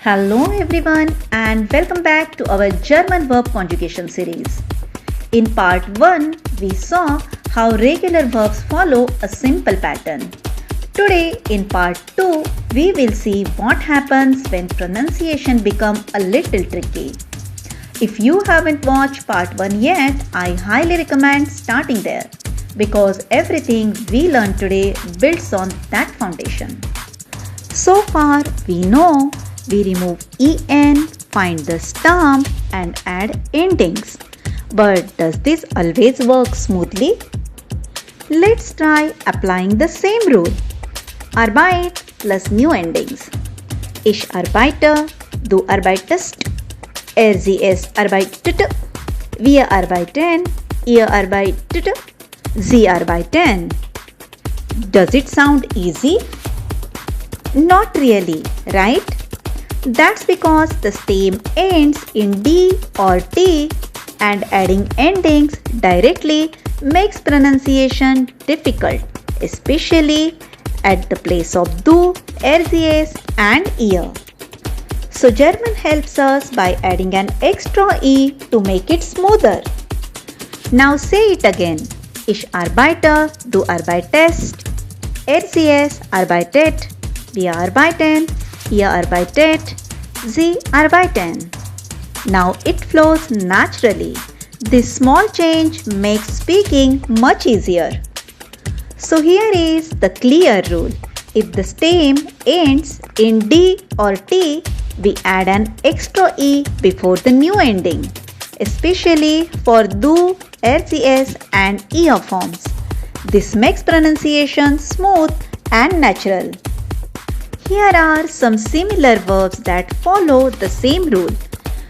Hello everyone and welcome back to our German verb conjugation series. In part 1, we saw how regular verbs follow a simple pattern. Today in part 2, we will see what happens when pronunciation becomes a little tricky. If you haven't watched part 1 yet, I highly recommend starting there because everything we learn today builds on that foundation. So far we know we remove en, find the stamp and add endings. But does this always work smoothly? Let's try applying the same rule. Arbeit plus new endings. Ich arbeite, du arbeitest, sie es arbeitet, wir arbeiten, ihr arbeitet, sie arbeiten. Does it sound easy? Not really, right? That's because the stem ends in D or T and adding endings directly makes pronunciation difficult, especially at the place of du, RCS and ihr. So German helps us by adding an extra E to make it smoother. Now say it again. Ich arbeite, du arbeitest, RCS arbeitet, wir arbeiten, ihr arbeitet, sie arbeiten. Now it flows naturally. This small change makes speaking much easier. So here is the clear rule. If the stem ends in D or T, we add an extra E before the new ending, especially for du, RCS and ihr forms. This makes pronunciation smooth and natural. Here are some similar verbs that follow the same rule.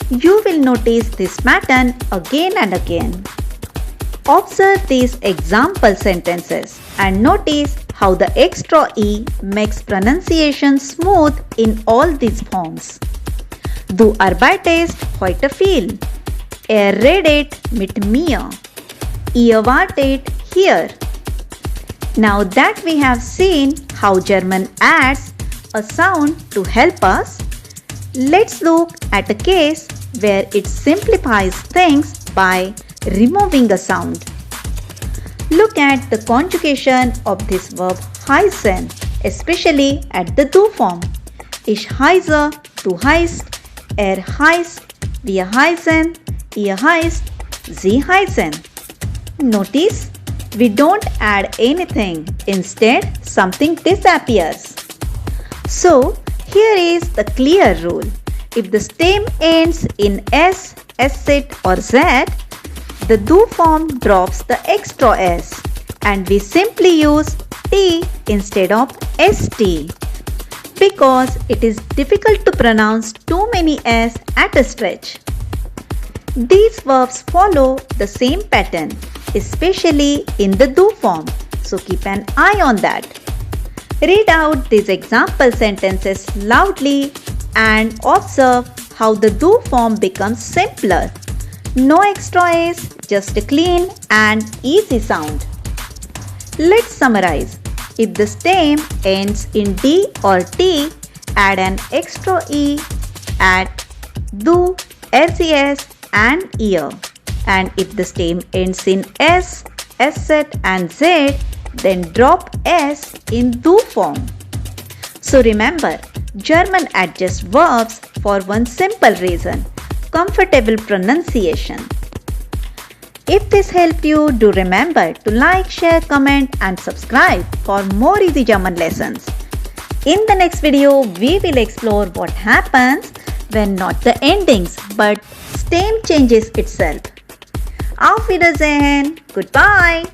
You will notice this pattern again and again. Observe these example sentences and notice how the extra E makes pronunciation smooth in all these forms. Du arbeitest heute viel. Redet mit mir. Ihr wartet hier. Now that we have seen how German adds a sound to help us, let's look at a case where it simplifies things by removing a sound. Look at the conjugation of this verb heißen, especially at the du form. Ich heiße, du heißt, heißt, wir heißen, ihr heißt, sie heißen. Notice, we don't add anything. Instead, something disappears. So, here is the clear rule. If the stem ends in S, SZ or Z, the du form drops the extra S and we simply use T instead of ST because it is difficult to pronounce too many S at a stretch. These verbs follow the same pattern, especially in the du form, so keep an eye on that. Read out these example sentences loudly and observe how the du form becomes simpler. No extra S, just a clean and easy sound. Let's summarize. If the stem ends in D or T, add an extra E at du, RCS and ihr. And if the stem ends in S, SZ and Z, then drop S in du form. So remember, German adjusts verbs for one simple reason: comfortable pronunciation. If this helped you, do remember to like, share, comment and subscribe for more easy German lessons. In the next video, we will explore what happens when not the endings but stem changes itself. Auf Wiedersehen. Goodbye.